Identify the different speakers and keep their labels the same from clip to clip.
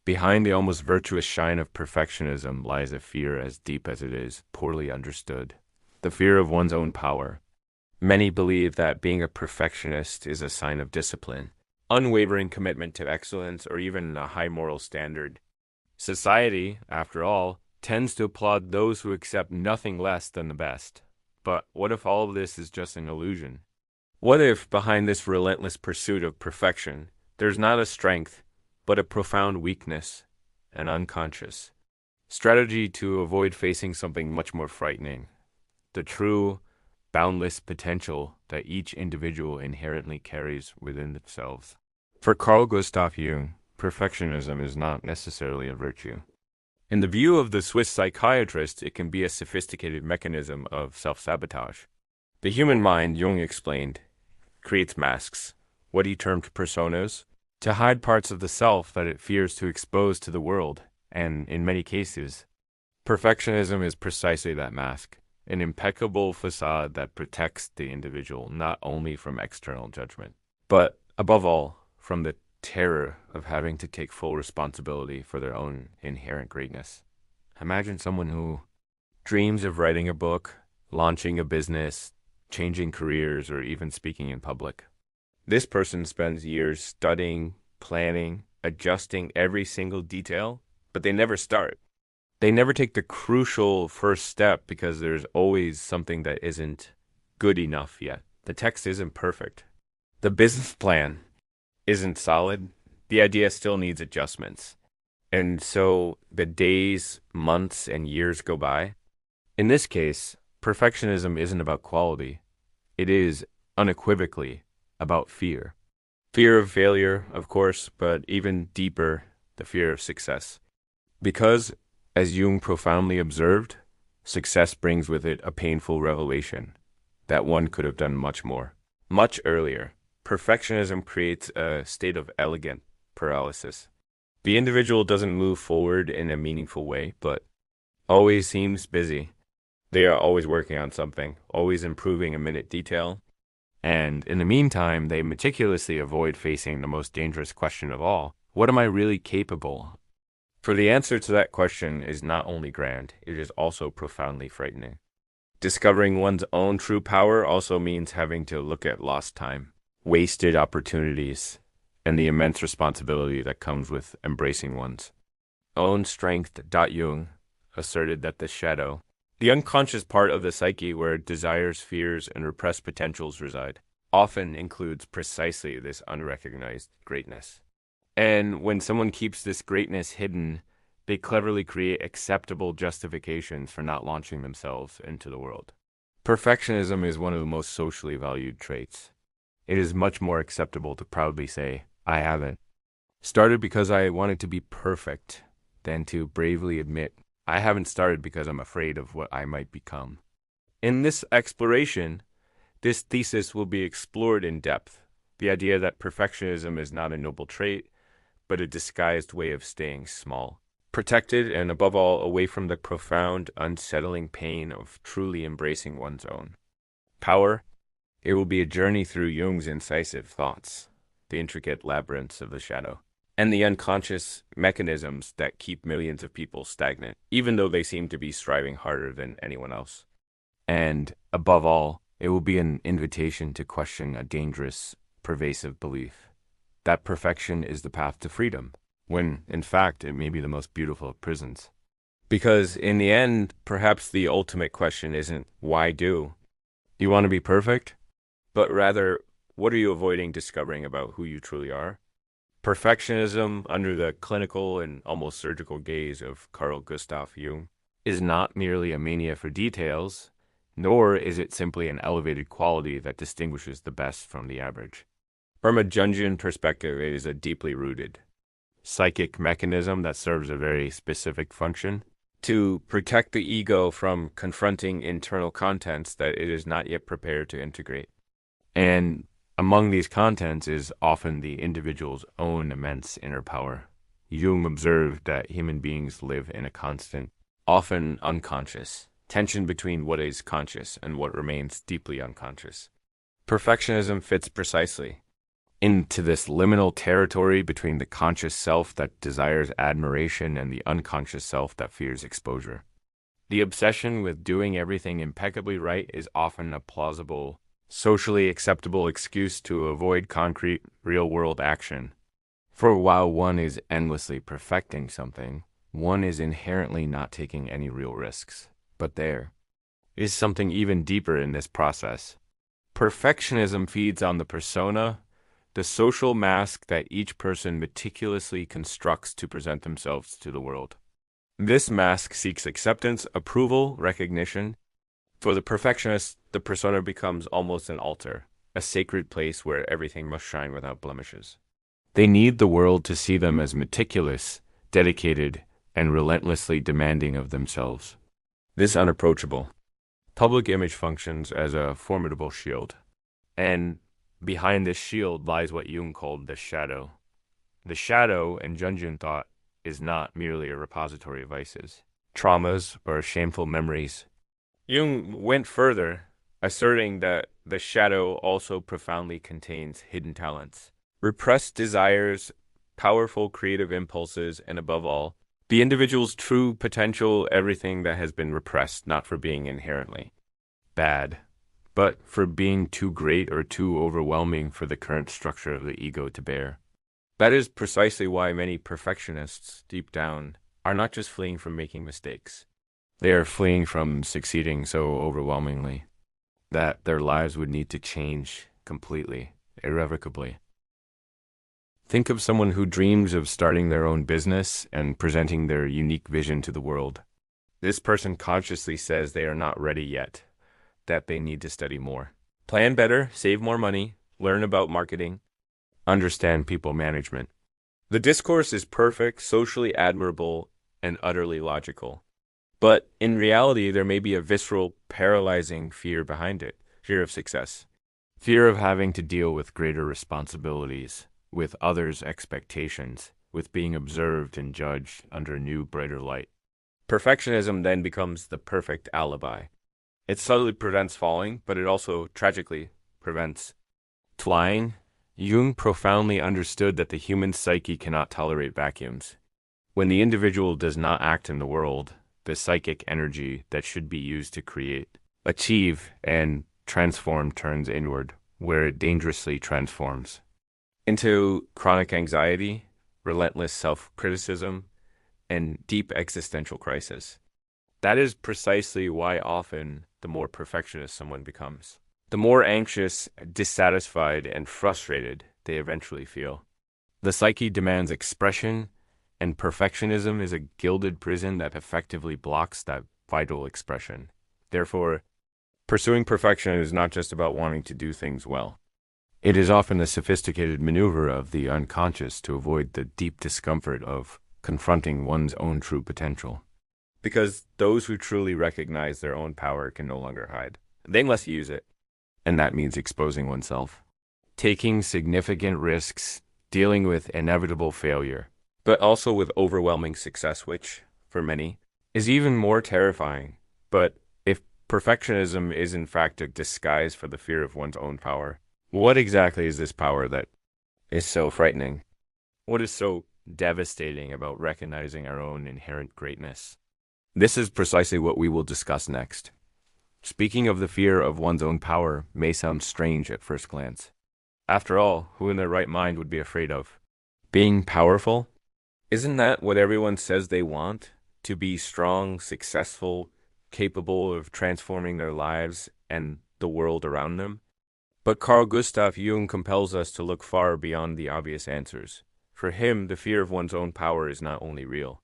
Speaker 1: Behind the almost virtuous shine of perfectionism lies a fear as deep as it is poorly understood. The fear of one's own power. Many believe that being a perfectionist is a sign of discipline, unwavering commitment to excellence, or even a high moral standard. Society, after all, tends to applaud those who accept nothing less than the best. But what if all of this is just an illusion? What if behind this relentless pursuit of perfection, there's not a strength, but a profound weakness, an unconscious strategy to avoid facing something much more frightening, the true, boundless potential that each individual inherently carries within themselves? For Carl Gustav Jung, perfectionism is not necessarily a virtue. In the view of the Swiss psychiatrist, it can be a sophisticated mechanism of self-sabotage. The human mind, Jung explained, creates masks, what he termed personas, to hide parts of the self that it fears to expose to the world, and in many cases, perfectionism is precisely that mask, an impeccable facade that protects the individual not only from external judgment, but, above all, from the terror of having to take full responsibility for their own inherent greatness. Imagine someone who dreams of writing a book, launching a business, changing careers, or even speaking in public. This person spends years studying, planning, adjusting every single detail, but they never start. They never take the crucial first step because there's always something that isn't good enough yet. The text isn't perfect. The business plan isn't solid. The idea still needs adjustments. And so the days, months, and years go by. In this case, perfectionism isn't about quality. It is unequivocally about fear. Fear of failure, of course, but even deeper, the fear of success. Because, as Jung profoundly observed, success brings with it a painful revelation that one could have done much more, much earlier. Perfectionism creates a state of elegant paralysis. The individual doesn't move forward in a meaningful way, but always seems busy. They are always working on something, always improving a minute detail. And in the meantime, they meticulously avoid facing the most dangerous question of all. What am I really capable? For the answer to that question is not only grand, it is also profoundly frightening. Discovering one's own true power also means having to look at lost time, wasted opportunities, and the immense responsibility that comes with embracing one's own strength. Jung asserted that the shadow, the unconscious part of the psyche where desires, fears, and repressed potentials reside, often includes precisely this unrecognized greatness. And when someone keeps this greatness hidden, they cleverly create acceptable justifications for not launching themselves into the world. Perfectionism is one of the most socially valued traits. It is much more acceptable to proudly say, I haven't started because I wanted to be perfect, than to bravely admit, I haven't started because I'm afraid of what I might become. In this exploration, this thesis will be explored in depth. The idea that perfectionism is not a noble trait, but a disguised way of staying small, protected, and above all, away from the profound, unsettling pain of truly embracing one's own power. It will be a journey through Jung's incisive thoughts, the intricate labyrinths of the shadow, and the unconscious mechanisms that keep millions of people stagnant, even though they seem to be striving harder than anyone else. And above all, it will be an invitation to question a dangerous, pervasive belief that perfection is the path to freedom, when, in fact, it may be the most beautiful of prisons. Because in the end, perhaps the ultimate question isn't, why do? You want to be perfect? But rather, what are you avoiding discovering about who you truly are? Perfectionism, under the clinical and almost surgical gaze of Carl Gustav Jung, is not merely a mania for details, nor is it simply an elevated quality that distinguishes the best from the average. From a Jungian perspective, it is a deeply rooted psychic mechanism that serves a very specific function to protect the ego from confronting internal contents that it is not yet prepared to integrate. And among these contents is often the individual's own immense inner power. Jung observed that human beings live in a constant, often unconscious, tension between what is conscious and what remains deeply unconscious. Perfectionism fits precisely into this liminal territory between the conscious self that desires admiration and the unconscious self that fears exposure. The obsession with doing everything impeccably right is often a plausible, socially acceptable excuse to avoid concrete, real-world action. For while one is endlessly perfecting something, one is inherently not taking any real risks. But there is something even deeper in this process. Perfectionism feeds on the persona, the social mask that each person meticulously constructs to present themselves to the world. This mask seeks acceptance, approval, recognition. For the perfectionist, the persona becomes almost an altar, a sacred place where everything must shine without blemishes. They need the world to see them as meticulous, dedicated, and relentlessly demanding of themselves. This unapproachable public image functions as a formidable shield. And behind this shield lies what Jung called the shadow. The shadow, in Jungian thought, is not merely a repository of vices, traumas, or shameful memories. Jung went further, asserting that the shadow also profoundly contains hidden talents, repressed desires, powerful creative impulses, and above all, the individual's true potential, everything that has been repressed, not for being inherently bad, but for being too great or too overwhelming for the current structure of the ego to bear. That is precisely why many perfectionists, deep down, are not just fleeing from making mistakes. They are fleeing from succeeding so overwhelmingly that their lives would need to change completely, irrevocably. Think of someone who dreams of starting their own business and presenting their unique vision to the world. This person consciously says they are not ready yet, that they need to study more, plan better, save more money, learn about marketing, understand people management. The discourse is perfect, socially admirable, and utterly logical. But in reality, there may be a visceral, paralyzing fear behind it. Fear of success. Fear of having to deal with greater responsibilities, with others' expectations, with being observed and judged under a new, brighter light. Perfectionism then becomes the perfect alibi. It subtly prevents falling, but it also tragically prevents flying. Jung profoundly understood that the human psyche cannot tolerate vacuums. When the individual does not act in the world, the psychic energy that should be used to create, achieve, and transform turns inward, where it dangerously transforms into chronic anxiety, relentless self-criticism, and deep existential crisis. That is precisely why often the more perfectionist someone becomes, the more anxious, dissatisfied, and frustrated they eventually feel. The psyche demands expression, and perfectionism is a gilded prison that effectively blocks that vital expression. Therefore, pursuing perfection is not just about wanting to do things well. It is often a sophisticated maneuver of the unconscious to avoid the deep discomfort of confronting one's own true potential. Because those who truly recognize their own power can no longer hide. They must use it. And that means exposing oneself, taking significant risks, dealing with inevitable failure, but also with overwhelming success, which, for many, is even more terrifying. But if perfectionism is in fact a disguise for the fear of one's own power, what exactly is this power that is so frightening? What is so devastating about recognizing our own inherent greatness? This is precisely what we will discuss next. Speaking of the fear of one's own power may sound strange at first glance. After all, who in their right mind would be afraid of being powerful? Isn't that what everyone says they want? To be strong, successful, capable of transforming their lives and the world around them? But Carl Gustav Jung compels us to look far beyond the obvious answers. For him, the fear of one's own power is not only real.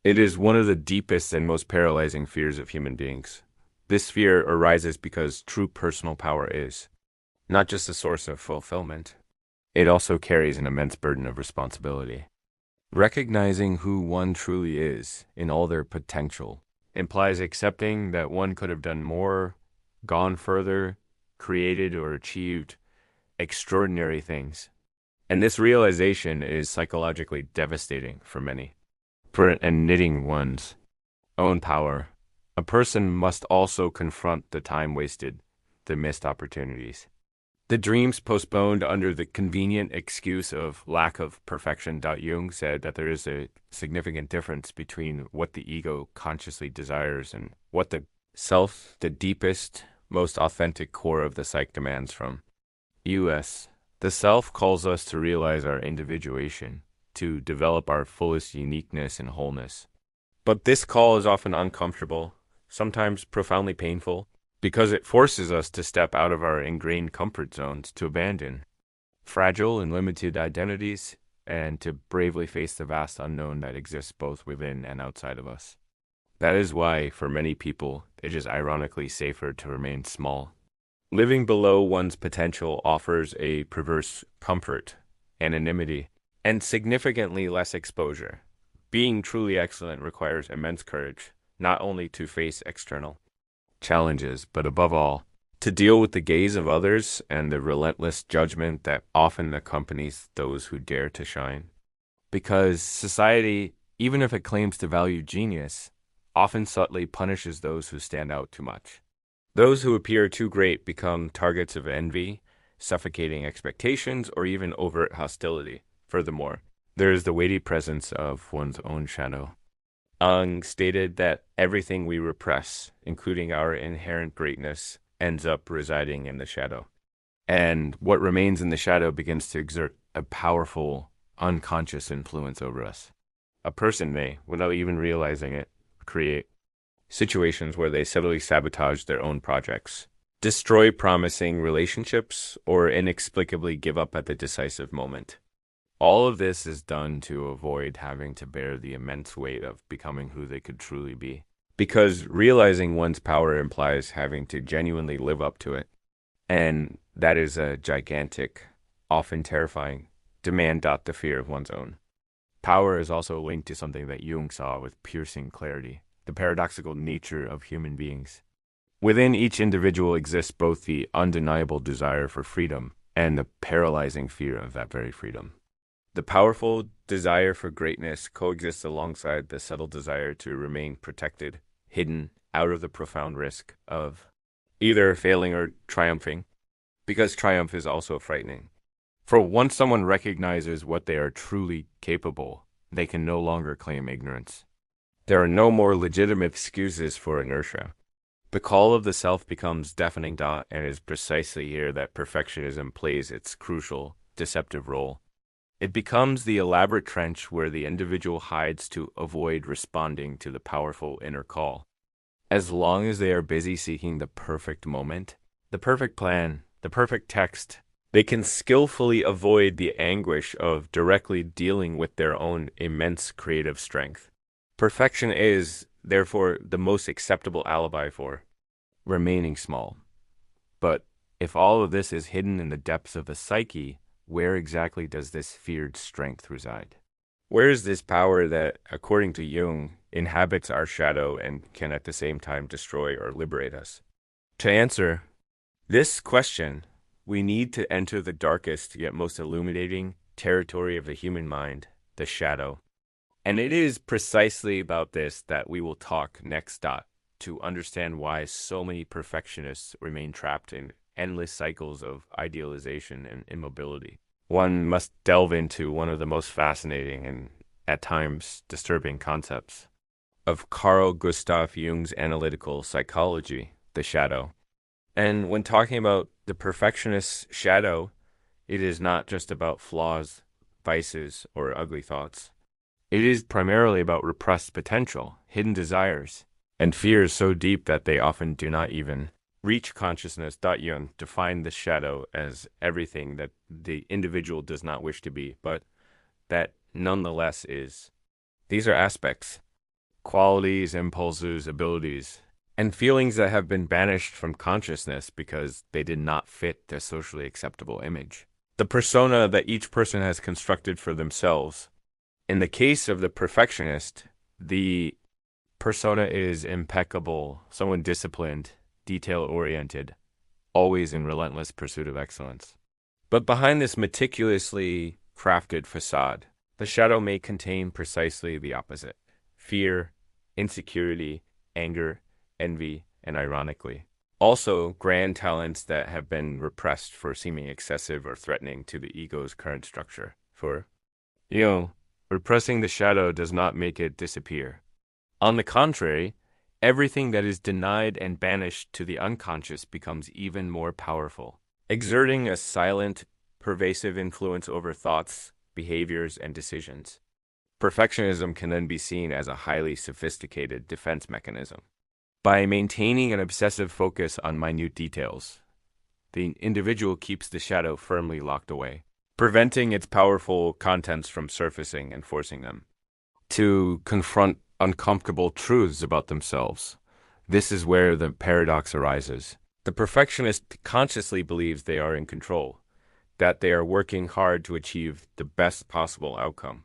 Speaker 1: It is one of the deepest and most paralyzing fears of human beings. This fear arises because true personal power is not just a source of fulfillment. It also carries an immense burden of responsibility. Recognizing who one truly is in all their potential implies accepting that one could have done more, gone further, created or achieved extraordinary things. And this realization is psychologically devastating for many. For admitting one's own power, a person must also confront the time wasted, the missed opportunities, The dreams postponed under the convenient excuse of lack of perfection. Jung said that there is a significant difference between what the ego consciously desires and what the self, the deepest, most authentic core of the psyche demands from us. The self calls us to realize our individuation, to develop our fullest uniqueness and wholeness. But this call is often uncomfortable, sometimes profoundly painful, because it forces us to step out of our ingrained comfort zones, to abandon fragile and limited identities, and to bravely face the vast unknown that exists both within and outside of us. That is why, for many people, it is ironically safer to remain small. Living below one's potential offers a perverse comfort, anonymity, and significantly less exposure. Being truly excellent requires immense courage, not only to face external challenges, but above all, to deal with the gaze of others and the relentless judgment that often accompanies those who dare to shine. Because society, even if it claims to value genius, often subtly punishes those who stand out too much. Those who appear too great become targets of envy, suffocating expectations, or even overt hostility. Furthermore, there is the weighty presence of one's own shadow. Ung stated that everything we repress, including our inherent greatness, ends up residing in the shadow. And what remains in the shadow begins to exert a powerful, unconscious influence over us. A person may, without even realizing it, create situations where they subtly sabotage their own projects, destroy promising relationships, or inexplicably give up at the decisive moment. All of this is done to avoid having to bear the immense weight of becoming who they could truly be. Because realizing one's power implies having to genuinely live up to it. And that is a gigantic, often terrifying, demand. The fear of one's own. Power is also linked to something that Jung saw with piercing clarity: the paradoxical nature of human beings. Within each individual exists both the undeniable desire for freedom and the paralyzing fear of that very freedom. The powerful desire for greatness coexists alongside the subtle desire to remain protected, hidden, out of the profound risk of either failing or triumphing, because triumph is also frightening. For once someone recognizes what they are truly capable, they can no longer claim ignorance. There are no more legitimate excuses for inertia. The call of the self becomes deafening, and it is precisely here that perfectionism plays its crucial, deceptive role. It becomes the elaborate trench where the individual hides to avoid responding to the powerful inner call. As long as they are busy seeking the perfect moment, the perfect plan, the perfect text, they can skillfully avoid the anguish of directly dealing with their own immense creative strength. Perfection is, therefore, the most acceptable alibi for remaining small. But if all of this is hidden in the depths of the psyche, where exactly does this feared strength reside? Where is this power that, according to Jung, inhabits our shadow and can at the same time destroy or liberate us? To answer this question, we need to enter the darkest yet most illuminating territory of the human mind, the shadow. And it is precisely about this that we will talk next. To understand why so many perfectionists remain trapped in endless cycles of idealization and immobility. One must delve into one of the most fascinating and, at times, disturbing concepts of Carl Gustav Jung's analytical psychology, the shadow. And when talking about the perfectionist's shadow, it is not just about flaws, vices, or ugly thoughts. It is primarily about repressed potential, hidden desires, and fears so deep that they often do not even reach consciousness. Jung defined the shadow as everything that the individual does not wish to be, but that nonetheless is. These are aspects, qualities, impulses, abilities, and feelings that have been banished from consciousness because they did not fit their socially acceptable image. The persona that each person has constructed for themselves. In the case of the perfectionist, the persona is impeccable, someone disciplined, detail-oriented, always in relentless pursuit of excellence. But behind this meticulously crafted facade, the shadow may contain precisely the opposite: fear, insecurity, anger, envy, and ironically, Also, grand talents that have been repressed for seeming excessive or threatening to the ego's current structure. For, you know, repressing the shadow does not make it disappear. On the contrary, everything that is denied and banished to the unconscious becomes even more powerful, exerting a silent, pervasive influence over thoughts, behaviors, and decisions. Perfectionism can then be seen as a highly sophisticated defense mechanism. By maintaining an obsessive focus on minute details, the individual keeps the shadow firmly locked away, preventing its powerful contents from surfacing and forcing them to confront uncomfortable truths about themselves. This is where the paradox arises. The perfectionist consciously believes they are in control, that they are working hard to achieve the best possible outcome.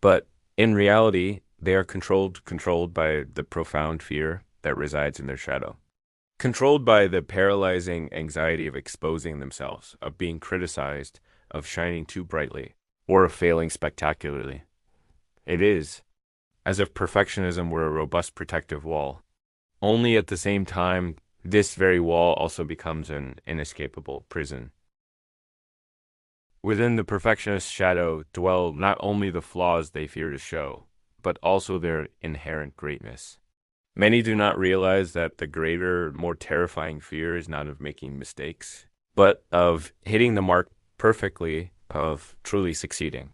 Speaker 1: But in reality, they are controlled by the profound fear that resides in their shadow. Controlled by the paralyzing anxiety of exposing themselves, of being criticized, of shining too brightly, or of failing spectacularly. It is as if perfectionism were a robust protective wall. Only at the same time, this very wall also becomes an inescapable prison. Within the perfectionist's shadow dwell not only the flaws they fear to show, but also their inherent greatness. Many do not realize that the greater, more terrifying fear is not of making mistakes, but of hitting the mark perfectly, of truly succeeding.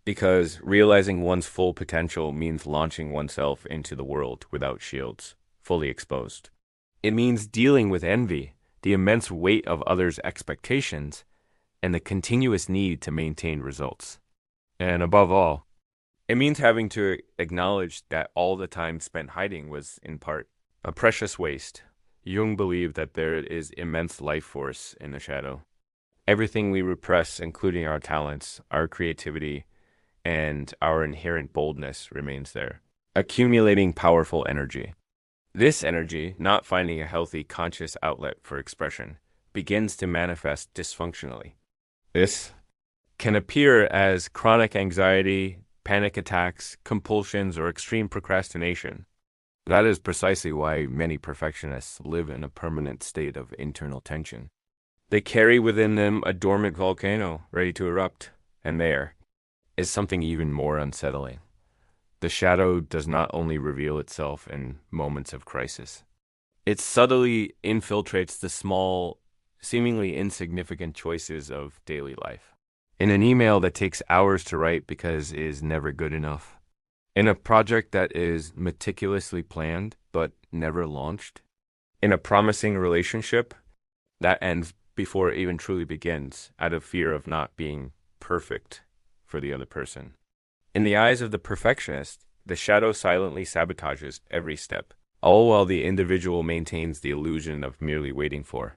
Speaker 1: Because realizing one's full potential means launching oneself into the world without shields, fully exposed. It means dealing with envy, the immense weight of others' expectations, and the continuous need to maintain results. And above all, it means having to acknowledge that all the time spent hiding was, in part, a precious waste. Jung believed that there is immense life force in the shadow. Everything we repress, including our talents, our creativity, and our inherent boldness, remains there, accumulating powerful energy. This energy, not finding a healthy conscious outlet for expression, begins to manifest dysfunctionally. This can appear as chronic anxiety, panic attacks, compulsions, or extreme procrastination. That is precisely why many perfectionists live in a permanent state of internal tension. They carry within them a dormant volcano ready to erupt, and there is something even more unsettling. The shadow does not only reveal itself in moments of crisis. It subtly infiltrates the small, seemingly insignificant choices of daily life. In an email that takes hours to write because it is never good enough. In a project that is meticulously planned but never launched. In a promising relationship that ends before it even truly begins out of fear of not being perfect for the other person. In the eyes of the perfectionist, the shadow silently sabotages every step, all while the individual maintains the illusion of merely waiting for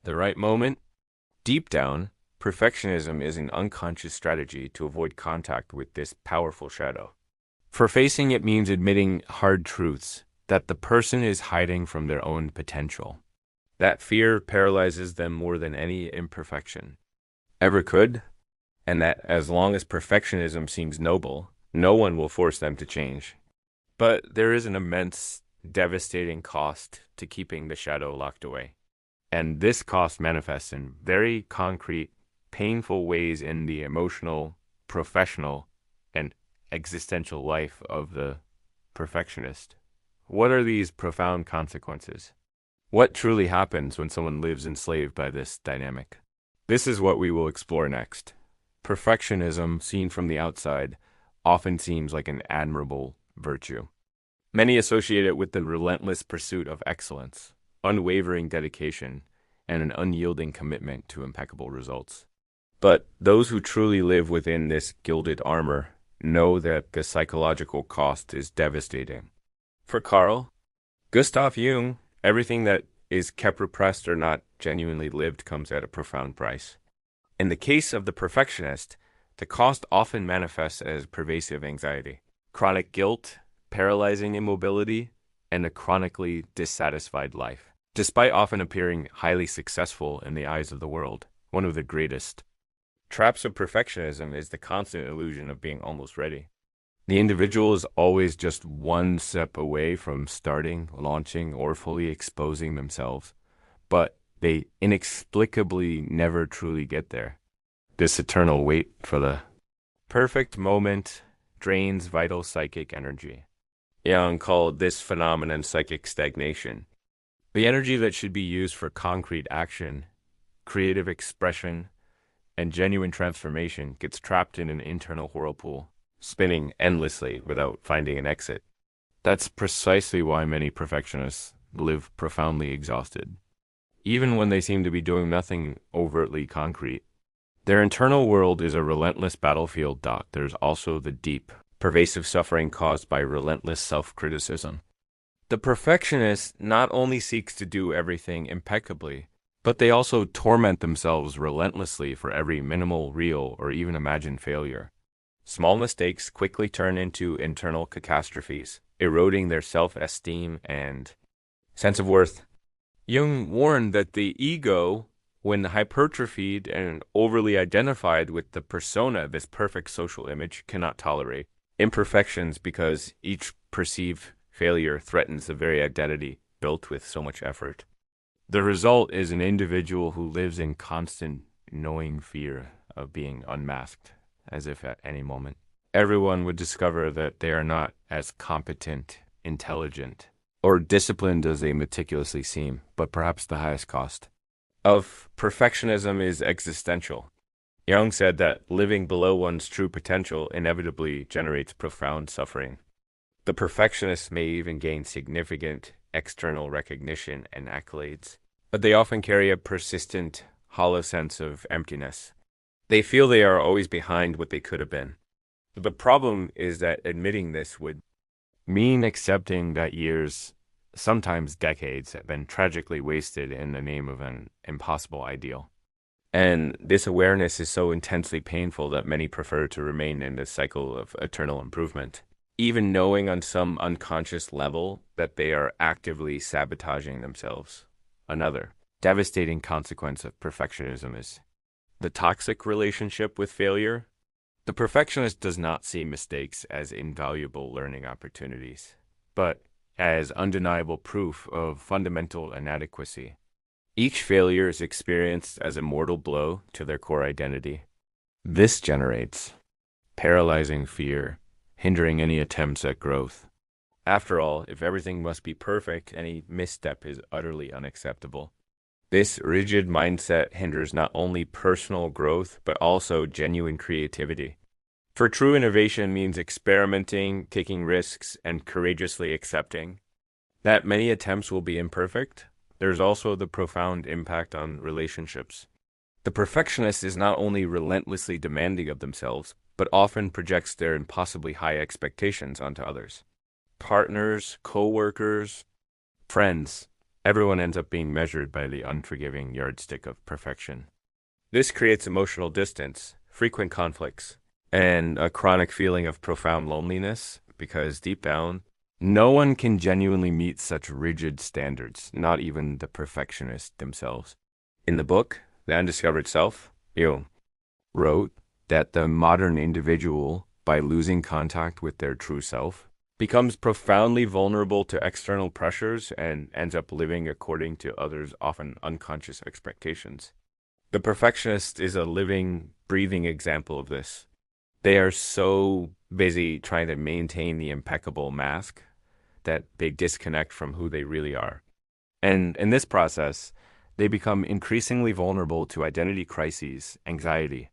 Speaker 1: the right moment. Deep down, perfectionism is an unconscious strategy to avoid contact with this powerful shadow. For facing it means admitting hard truths, that the person is hiding from their own potential. That fear paralyzes them more than any imperfection ever could, and that as long as perfectionism seems noble, no one will force them to change. But there is an immense, devastating cost to keeping the shadow locked away. And this cost manifests in very concrete, painful ways in the emotional, professional, and existential life of the perfectionist. What are these profound consequences? What truly happens when someone lives enslaved by this dynamic? This is what we will explore next. Perfectionism, seen from the outside, often seems like an admirable virtue. Many associate it with the relentless pursuit of excellence, unwavering dedication, and an unyielding commitment to impeccable results. But those who truly live within this gilded armor know that the psychological cost is devastating. For Carl Gustav Jung, everything that is kept repressed or not genuinely lived comes at a profound price. In the case of the perfectionist, the cost often manifests as pervasive anxiety, chronic guilt, paralyzing immobility, and a chronically dissatisfied life. Despite often appearing highly successful in the eyes of the world, one of the greatest traps of perfectionism is the constant illusion of being almost ready. The individual is always just one step away from starting, launching, or fully exposing themselves. but they inexplicably never truly get there. This eternal wait for the perfect moment drains vital psychic energy. Jung called this phenomenon psychic stagnation. The energy that should be used for concrete action, creative expression, and genuine transformation gets trapped in an internal whirlpool, spinning endlessly without finding an exit. That's precisely why many perfectionists live profoundly exhausted. Even when they seem to be doing nothing overtly concrete, their internal world is a relentless battlefield. There's also the deep, pervasive suffering caused by relentless self-criticism. The perfectionist not only seeks to do everything impeccably, but they also torment themselves relentlessly for every minimal, real, or even imagined failure. Small mistakes quickly turn into internal catastrophes, eroding their self-esteem and sense of worth. Jung warned that the ego, when hypertrophied and overly identified with the persona, this perfect social image, cannot tolerate imperfections because each perceived failure threatens the very identity built with so much effort. The result is an individual who lives in constant knowing fear of being unmasked, as if at any moment everyone would discover that they are not as competent, intelligent, or disciplined as they meticulously seem, but perhaps the highest cost of perfectionism is existential. Jung said that living below one's true potential inevitably generates profound suffering. The perfectionists may even gain significant external recognition and accolades, but they often carry a persistent, hollow sense of emptiness. They feel they are always behind what they could have been. The problem is that admitting this would mean accepting that years, sometimes decades, have been tragically wasted in the name of an impossible ideal. And this awareness is so intensely painful that many prefer to remain in this cycle of eternal improvement, even knowing on some unconscious level that they are actively sabotaging themselves. Another devastating consequence of perfectionism is the toxic relationship with failure. The perfectionist does not see mistakes as invaluable learning opportunities, but as undeniable proof of fundamental inadequacy. Each failure is experienced as a mortal blow to their core identity. This generates paralyzing fear, hindering any attempts at growth. After all, if everything must be perfect, any misstep is utterly unacceptable. This rigid mindset hinders not only personal growth, but also genuine creativity. For true innovation means experimenting, taking risks, and courageously accepting that many attempts will be imperfect. There's also the profound impact on relationships. The perfectionist is not only relentlessly demanding of themselves, but often projects their impossibly high expectations onto others. Partners, co-workers, friends, everyone ends up being measured by the unforgiving yardstick of perfection. This creates emotional distance, frequent conflicts, and a chronic feeling of profound loneliness because deep down, no one can genuinely meet such rigid standards, not even the perfectionists themselves. In the book, The Undiscovered Self, Jung wrote that the modern individual, by losing contact with their true self, becomes profoundly vulnerable to external pressures and ends up living according to others' often unconscious expectations. The perfectionist is a living, breathing example of this. They are so busy trying to maintain the impeccable mask that they disconnect from who they really are. And in this process, they become increasingly vulnerable to identity crises, anxiety,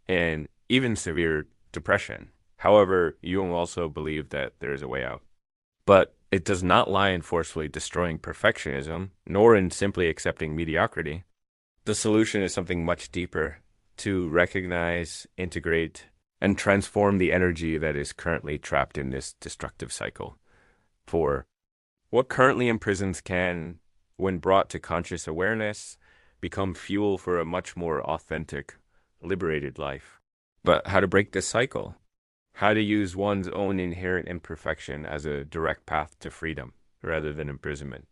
Speaker 1: and even severe depression. However, Jung also believed that there is a way out. But it does not lie in forcefully destroying perfectionism, nor in simply accepting mediocrity. The solution is something much deeper: to recognize, integrate, and transform the energy that is currently trapped in this destructive cycle. For what currently imprisons can, when brought to conscious awareness, become fuel for a much more authentic, liberated life. But how to break this cycle? How to use one's own inherent imperfection as a direct path to freedom rather than imprisonment.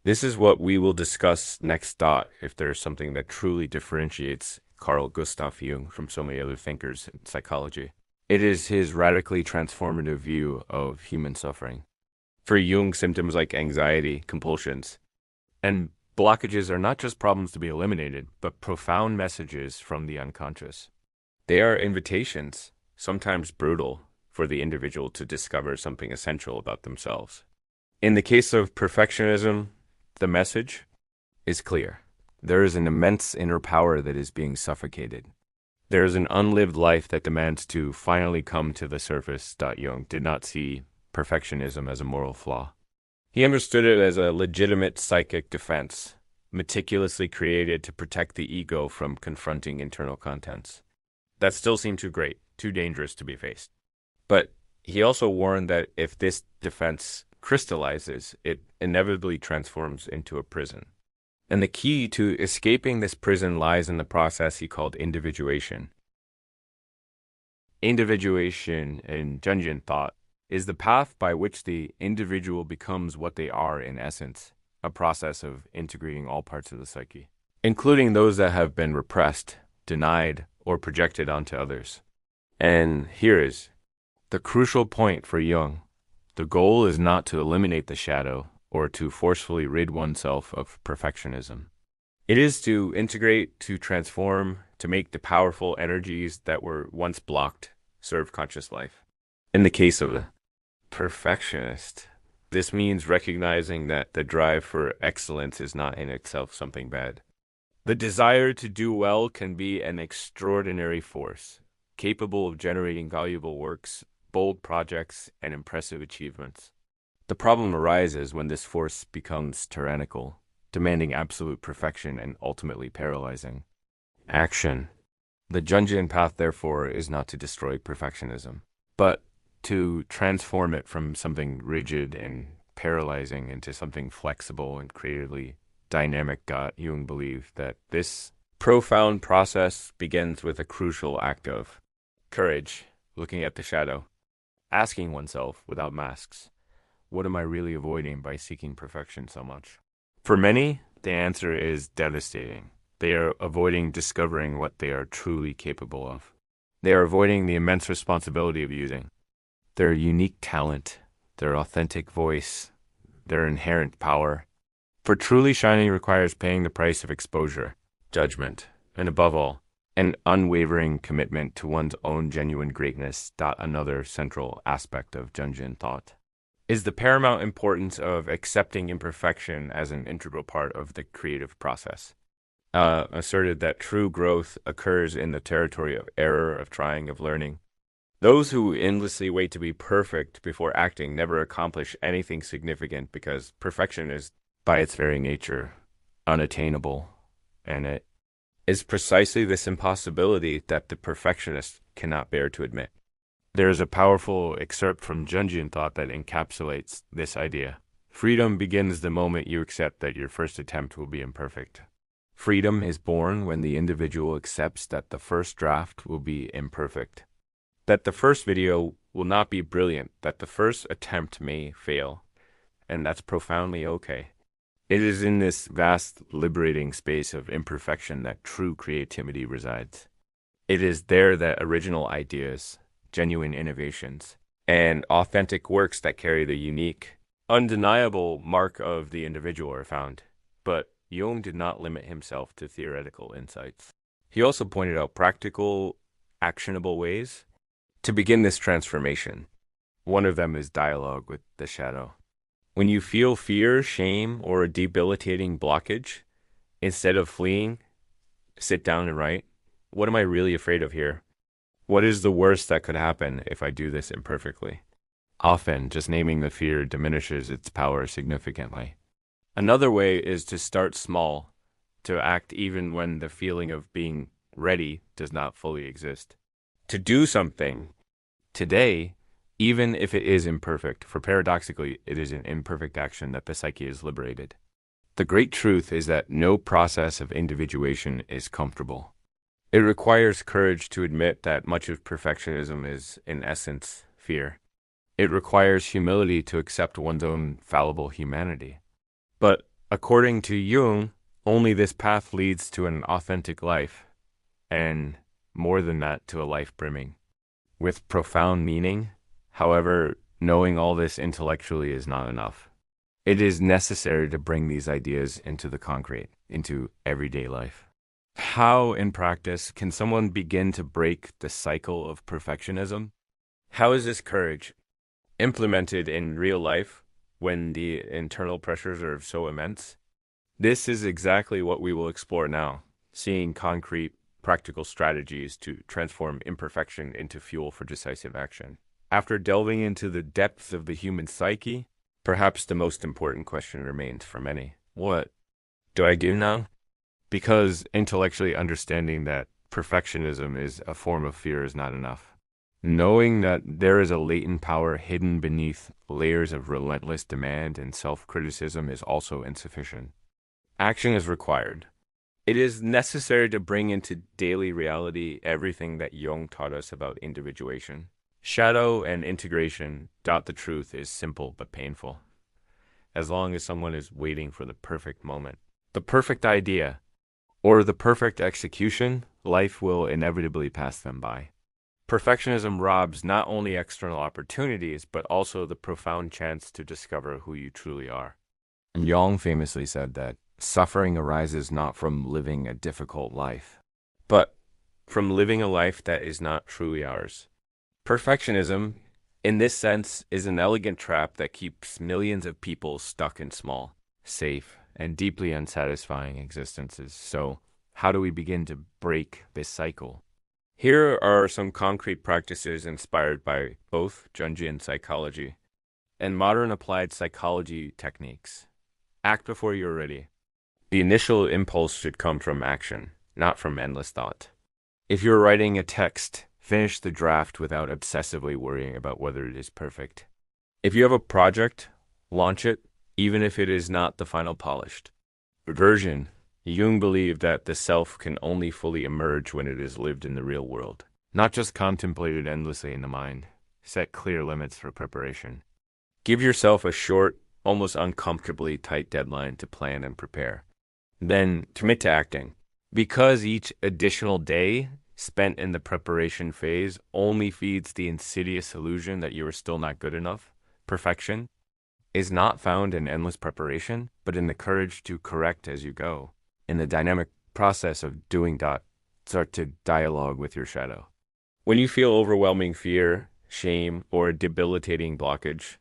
Speaker 1: This is what we will discuss next. If there's something that truly differentiates Carl Gustav Jung from so many other thinkers in psychology, it is his radically transformative view of human suffering. For Jung, symptoms like anxiety, compulsions, and Blockages are not just problems to be eliminated, but profound messages from the unconscious. They are invitations, sometimes brutal, for the individual to discover something essential about themselves. In the case of perfectionism, the message is clear. There is an immense inner power that is being suffocated. There is an unlived life that demands to finally come to the surface. Jung did not see perfectionism as a moral flaw. He understood it as a legitimate psychic defense, meticulously created to protect the ego from confronting internal contents. That still seemed too great, too dangerous to be faced. But he also warned that if this defense crystallizes, it inevitably transforms into a prison. And the key to escaping this prison lies in the process he called individuation. Individuation in Jungian thought is the path by which the individual becomes what they are in essence, a process of integrating all parts of the psyche, including those that have been repressed, denied, or projected onto others. And here is the crucial point for Jung. The goal is not to eliminate the shadow or to forcefully rid oneself of perfectionism. It is to integrate, to transform, to make the powerful energies that were once blocked serve conscious life. In the case of the perfectionist, this means recognizing that the drive for excellence is not in itself something bad. The desire to do well can be an extraordinary force, capable of generating valuable works, bold projects, and impressive achievements. The problem arises when this force becomes tyrannical, demanding absolute perfection and ultimately paralyzing action. The Jungian path, therefore, is not to destroy perfectionism, but to transform it from something rigid and paralyzing into something flexible and creatively dynamic. Jung believed that this profound process begins with a crucial act of courage, looking at the shadow, asking oneself without masks, what am I really avoiding by seeking perfection so much? For many, the answer is devastating. They are avoiding discovering what they are truly capable of. They are avoiding the immense responsibility of using their unique talent, their authentic voice, their inherent power. For truly shining requires paying the price of exposure, judgment, and above all, an unwavering commitment to one's own genuine greatness. Another central aspect of Jungian thought is the paramount importance of accepting imperfection as an integral part of the creative process. Asserted that true growth occurs in the territory of error, of trying, of learning. Those who endlessly wait to be perfect before acting never accomplish anything significant because perfection is, by its very nature, unattainable, and it is precisely this impossibility that the perfectionist cannot bear to admit. There is a powerful excerpt from Jungian thought that encapsulates this idea. Freedom begins the moment you accept that your first attempt will be imperfect. Freedom is born when the individual accepts that the first draft will be imperfect, that the first video will not be brilliant, that the first attempt may fail, and that's profoundly okay. It is in this vast, liberating space of imperfection that true creativity resides. It is there that original ideas, genuine innovations, and authentic works that carry the unique, undeniable mark of the individual are found. But Jung did not limit himself to theoretical insights. He also pointed out practical, actionable ways to begin this transformation. One of them is dialogue with the shadow. When you feel fear, shame, or a debilitating blockage, instead of fleeing, sit down and write, what am I really afraid of here? What is the worst that could happen if I do this imperfectly? Often, just naming the fear diminishes its power significantly. Another way is to start small, to act even when the feeling of being ready does not fully exist. To do something today, even if it is imperfect, for paradoxically, it is an imperfect action that the psyche is liberated. The great truth is that no process of individuation is comfortable. It requires courage to admit that much of perfectionism is, in essence, fear. It requires humility to accept one's own fallible humanity. But according to Jung, only this path leads to an authentic life, and more than that, to a life brimming with profound meaning. However, knowing all this intellectually is not enough. It is necessary to bring these ideas into the concrete, into everyday life. How, in practice, can someone begin to break the cycle of perfectionism? How is this courage implemented in real life when the internal pressures are so immense? This is exactly what we will explore now, seeing concrete, practical strategies to transform imperfection into fuel for decisive action. After delving into the depths of the human psyche, perhaps the most important question remains for many. What do I do now? Because intellectually understanding that perfectionism is a form of fear is not enough. Knowing that there is a latent power hidden beneath layers of relentless demand and self-criticism is also insufficient. Action is required. It is necessary to bring into daily reality everything that Jung taught us about individuation. Shadow and integration dot the truth is simple but painful. As long as someone is waiting for the perfect moment, the perfect idea, or the perfect execution, life will inevitably pass them by. Perfectionism robs not only external opportunities, but also the profound chance to discover who you truly are. Jung famously said that suffering arises not from living a difficult life, but from living a life that is not truly ours. Perfectionism, in this sense, is an elegant trap that keeps millions of people stuck in small, safe, and deeply unsatisfying existences. So, how do we begin to break this cycle? Here are some concrete practices inspired by both Jungian psychology and modern applied psychology techniques. Act before you're ready. The initial impulse should come from action, not from endless thought. If you're writing a text, finish the draft without obsessively worrying about whether it is perfect. If you have a project, launch it, even if it is not the final polished version. Jung believed that the self can only fully emerge when it is lived in the real world, not just contemplated endlessly in the mind. Set clear limits for preparation. Give yourself a short, almost uncomfortably tight deadline to plan and prepare. Then commit to acting. Because each additional day spent in the preparation phase only feeds the insidious illusion that you are still not good enough, perfection is not found in endless preparation, but in the courage to correct as you go. In the dynamic process of doing dot, start to dialogue with your shadow. When you feel overwhelming fear, shame, or debilitating blockage,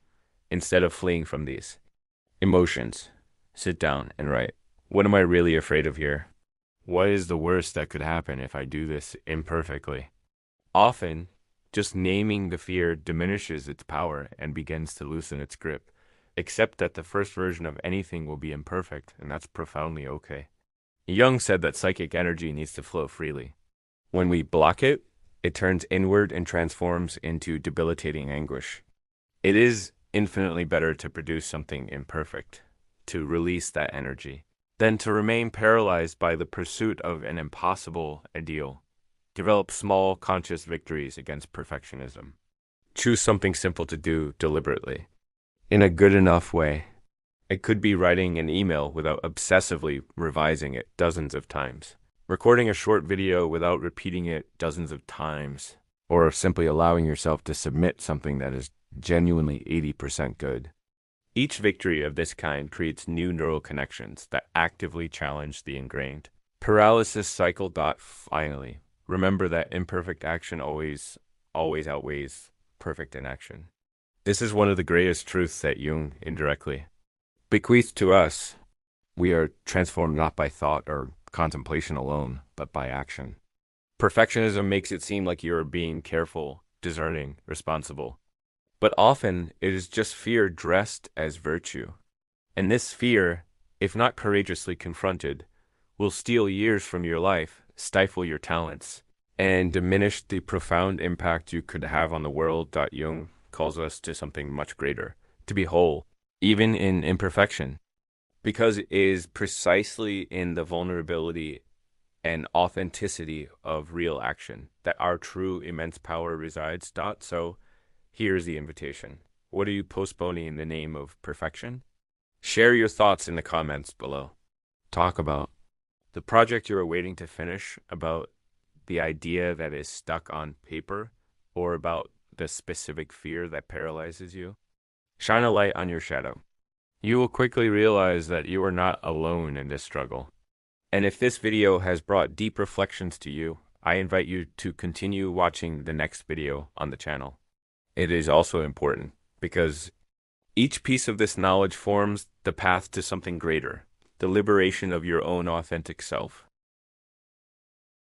Speaker 1: instead of fleeing from these emotions, sit down and write. What am I really afraid of here? What is the worst that could happen if I do this imperfectly? Often, just naming the fear diminishes its power and begins to loosen its grip. Accept that the first version of anything will be imperfect, and that's profoundly okay. Jung said that psychic energy needs to flow freely. When we block it, it turns inward and transforms into debilitating anguish. It is infinitely better to produce something imperfect, to release that energy, than to remain paralyzed by the pursuit of an impossible ideal. Develop small, conscious victories against perfectionism. Choose something simple to do deliberately, in a good enough way. It could be writing an email without obsessively revising it dozens of times, recording a short video without repeating it dozens of times, or simply allowing yourself to submit something that is genuinely 80% good. Each victory of this kind creates new neural connections that actively challenge the ingrained. Paralysis cycle. Finally, remember that imperfect action always outweighs perfect inaction. This is one of the greatest truths that Jung indirectly bequeathed to us. We are transformed not by thought or contemplation alone, but by action. Perfectionism makes it seem like you're being careful, discerning, responsible. But often it is just fear dressed as virtue. And this fear, if not courageously confronted, will steal years from your life, stifle your talents, and diminish the profound impact you could have on the world. Jung calls us to something much greater, to be whole, even in imperfection, because it is precisely in the vulnerability and authenticity of real action that our true immense power resides. So here's the invitation. What are you postponing in the name of perfection? Share your thoughts in the comments below. Talk about the project you're waiting to finish, about the idea that is stuck on paper, or about the specific fear that paralyzes you. Shine a light on your shadow. You will quickly realize that you are not alone in this struggle. And if this video has brought deep reflections to you, I invite you to continue watching the next video on the channel. It is also important because each piece of this knowledge forms the path to something greater, the liberation of your own authentic self.